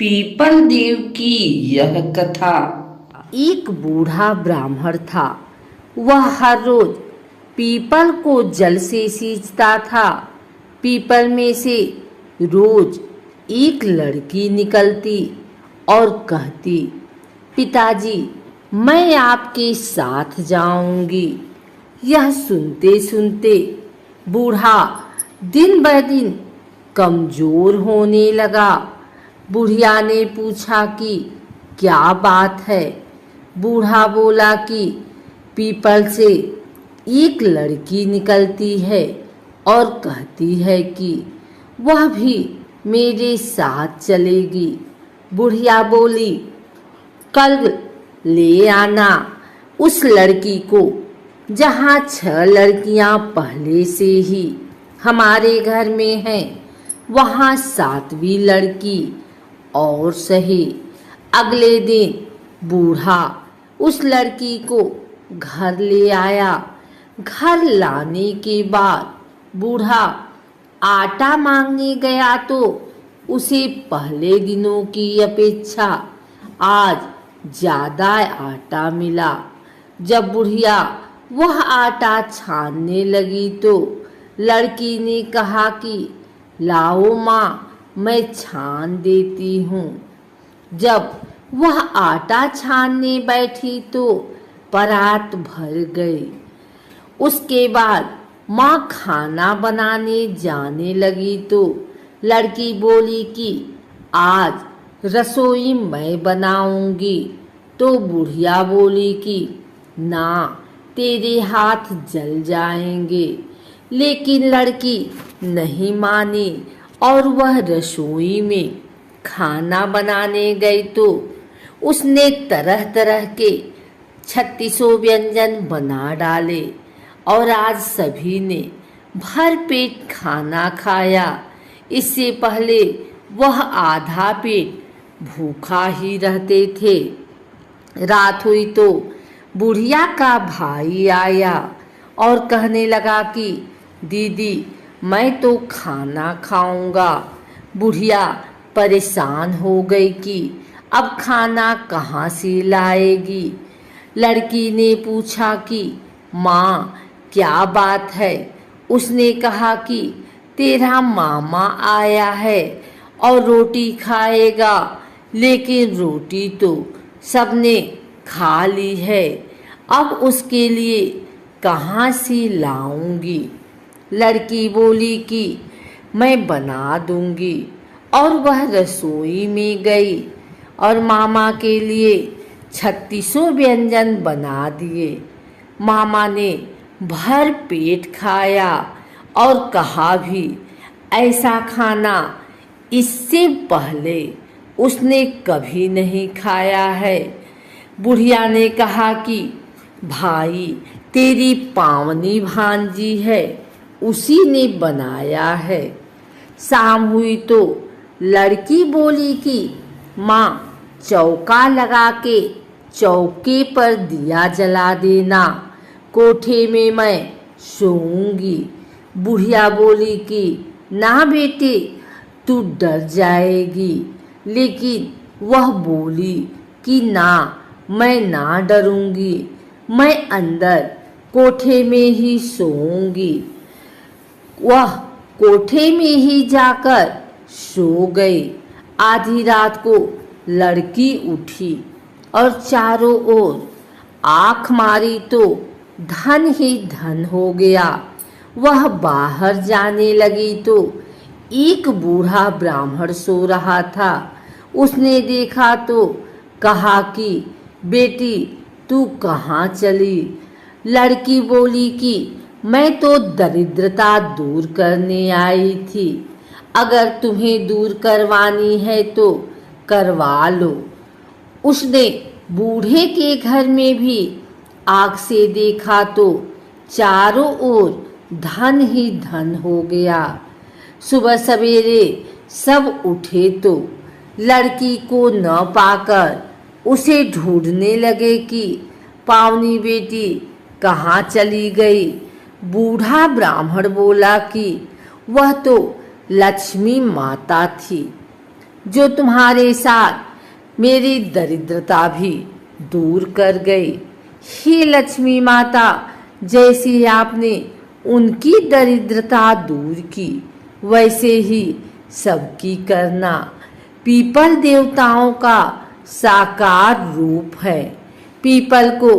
People देव की यह कथा। एक बूढ़ा ब्राह्मण था। वह हर रोज पीपल को जल से सींचता था। पीपल में से रोज एक लड़की निकलती और कहती, पिताजी, मैं आपके साथ जाऊंगी। यह सुनते सुनते बूढ़ा दिन ब दिन कमजोर होने लगा। बुढ़िया ने पूछा कि क्या बात है। बूढ़ा बोला कि पीपल से एक लड़की निकलती है और कहती है कि वह भी मेरे साथ चलेगी। बुढ़िया बोली, कल ले आना उस लड़की को, जहाँ 6 लड़कियां पहले से ही हमारे घर में हैं, वहाँ 7वीं लड़की और सही। अगले दिन बूढ़ा उस लड़की को घर ले आया। घर लाने के बाद बूढ़ा आटा मांगने गया तो उसे पहले दिनों की अपेक्षा आज ज्यादा आटा मिला। जब बुढ़िया वह आटा छानने लगी तो लड़की ने कहा कि लाओ माँ, मैं छान देती हूँ। जब वह आटा छानने बैठी तो परात भर गई। उसके बाद माँ खाना बनाने जाने लगी तो लड़की बोली कि आज रसोई मैं बनाऊंगी। तो बुढ़िया बोली कि ना, तेरे हाथ जल जाएंगे। लेकिन लड़की नहीं मानी और वह रसोई में खाना बनाने गई तो उसने तरह तरह के 36 व्यंजन बना डाले और आज सभी ने भर पेट खाना खाया। इससे पहले वह आधा पेट भूखा ही रहते थे। रात हुई तो बुढ़िया का भाई आया और कहने लगा कि दीदी, मैं तो खाना खाऊंगा। बुढ़िया परेशान हो गई कि अब खाना कहाँ से लाएगी। लड़की ने पूछा कि माँ, क्या बात है। उसने कहा कि तेरा मामा आया है और रोटी खाएगा, लेकिन रोटी तो सबने खा ली है। अब उसके लिए कहाँ से लाऊंगी। लड़की बोली कि मैं बना दूंगी और वह रसोई में गई और मामा के लिए 36 व्यंजन बना दिए। मामा ने भर पेट खाया और कहा भी, ऐसा खाना इससे पहले उसने कभी नहीं खाया है। बुढ़िया ने कहा कि भाई, तेरी पावनी भांजी है, उसी ने बनाया है। शाम हुई तो लड़की बोली कि माँ, चौका लगा के चौके पर दिया जला देना, कोठे में मैं सोऊंगी। बुढ़िया बोली कि ना बेटे, तू डर जाएगी। लेकिन वह बोली कि ना, मैं ना डरूंगी, मैं अंदर कोठे में ही सोऊंगी। वह कोठे में ही जाकर सो गई। आधी रात को लड़की उठी और चारों ओर आँख मारी तो धन ही धन हो गया। वह बाहर जाने लगी तो एक बूढ़ा ब्राह्मण सो रहा था। उसने देखा तो कहा कि बेटी, तू कहाँ चली। लड़की बोली कि मैं तो दरिद्रता दूर करने आई थी। अगर तुम्हें दूर करवानी है तो करवा लो। उसने बूढ़े के घर में भी आग से देखा तो चारों ओर धन ही धन हो गया। सुबह सवेरे सब उठे तो लड़की को न पाकर उसे ढूंढने लगे कि पावनी बेटी कहाँ चली गई। बूढ़ा ब्राह्मण बोला कि वह तो लक्ष्मी माता थी। जो तुम्हारे साथ मेरी दरिद्रता भी दूर कर गई। हे लक्ष्मी माता, जैसे आपने उनकी दरिद्रता दूर की, वैसे ही सबकी करना। पीपल देवताओं का साकार रूप है। पीपल को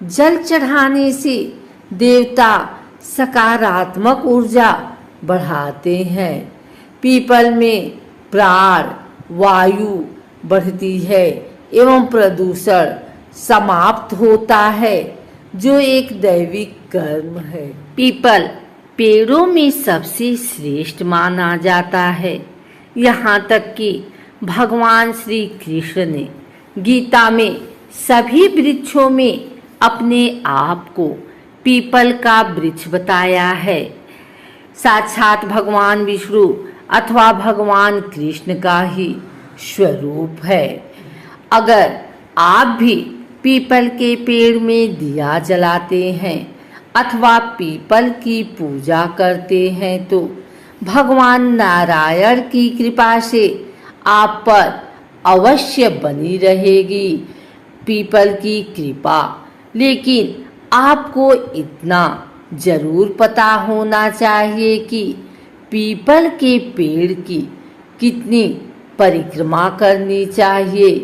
जल चढ़ाने से देवता सकारात्मक ऊर्जा बढ़ाते हैं। पीपल में प्राण वायु बढ़ती है एवं प्रदूषण समाप्त होता है, जो एक दैविक कर्म है। पीपल पेड़ों में सबसे श्रेष्ठ माना जाता है। यहाँ तक कि भगवान श्री कृष्ण ने गीता में सभी वृक्षों में अपने आप को पीपल का वृक्ष बताया है। साक्षात भगवान विष्णु अथवा भगवान कृष्ण का ही स्वरूप है। अगर आप भी पीपल के पेड़ में दिया जलाते हैं अथवा पीपल की पूजा करते हैं तो भगवान नारायण की कृपा से आप पर अवश्य बनी रहेगी पीपल की कृपा। लेकिन आपको इतना जरूर पता होना चाहिए कि पीपल के पेड़ की कितनी परिक्रमा करनी चाहिए।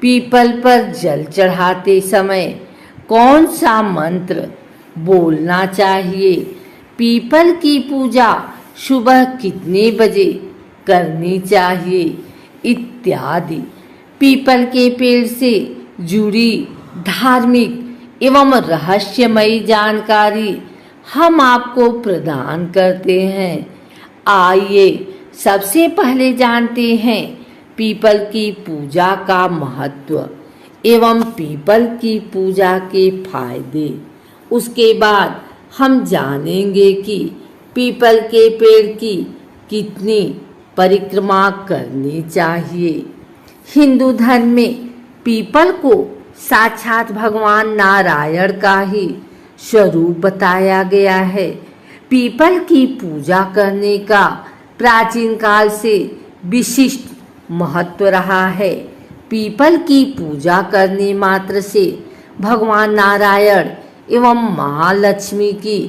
पीपल पर जल चढ़ाते समय कौन सा मंत्र बोलना चाहिए, पीपल की पूजा सुबह कितने बजे करनी चाहिए इत्यादि पीपल के पेड़ से जुड़ी धार्मिक एवं रहस्यमयी जानकारी हम आपको प्रदान करते हैं। आइए सबसे पहले जानते हैं पीपल की पूजा का महत्व एवं पीपल की पूजा के फायदे। उसके बाद हम जानेंगे कि पीपल के पेड़ की कितनी परिक्रमा करनी चाहिए। हिंदू धर्म में पीपल को साक्षात भगवान नारायण का ही स्वरूप बताया गया है। पीपल की पूजा करने का प्राचीन काल से विशिष्ट महत्व रहा है। पीपल की पूजा करने मात्र से भगवान नारायण एवं महालक्ष्मी की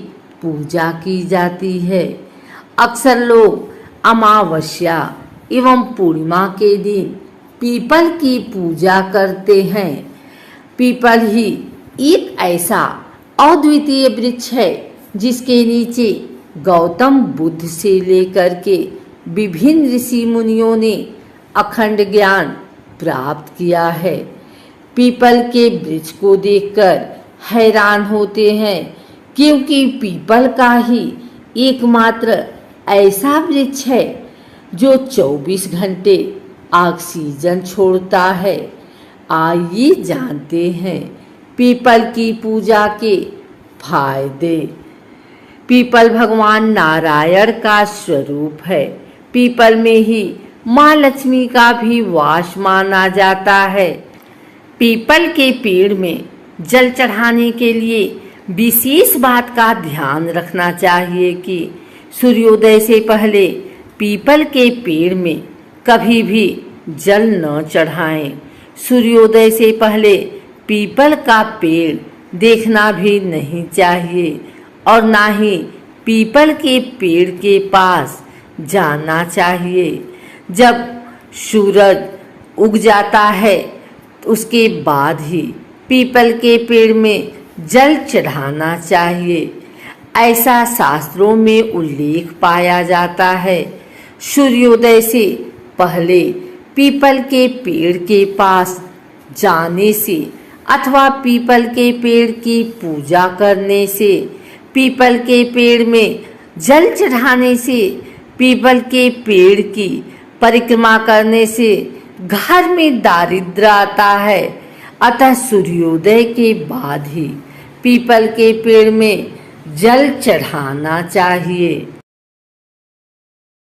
पूजा की जाती है। अक्सर लोग अमावस्या एवं पूर्णिमा के दिन पीपल की पूजा करते हैं। पीपल ही एक ऐसा अद्वितीय वृक्ष है जिसके नीचे गौतम बुद्ध से लेकर के विभिन्न ऋषि मुनियों ने अखंड ज्ञान प्राप्त किया है। पीपल के वृक्ष को देखकर हैरान होते हैं, क्योंकि पीपल का ही एकमात्र ऐसा वृक्ष है जो 24 घंटे ऑक्सीजन छोड़ता है। आइए जानते हैं पीपल की पूजा के फायदे। पीपल भगवान नारायण का स्वरूप है। पीपल में ही माँ लक्ष्मी का भी वास माना जाता है। पीपल के पेड़ में जल चढ़ाने के लिए विशेष बात का ध्यान रखना चाहिए कि सूर्योदय से पहले पीपल के पेड़ में कभी भी जल न चढ़ाएं। सूर्योदय से पहले पीपल का पेड़ देखना भी नहीं चाहिए और ना ही पीपल के पेड़ के पास जाना चाहिए। जब सूरज उग जाता है उसके बाद ही पीपल के पेड़ में जल चढ़ाना चाहिए। ऐसा शास्त्रों में उल्लेख पाया जाता है। सूर्योदय से पहले पीपल के पेड़ के पास जाने से अथवा पीपल के पेड़ की पूजा करने से, पीपल के पेड़ में जल चढ़ाने से, पीपल के पेड़ की परिक्रमा करने से घर में दारिद्र्य आता है। अतः सूर्योदय के बाद ही पीपल के पेड़ में जल चढ़ाना चाहिए।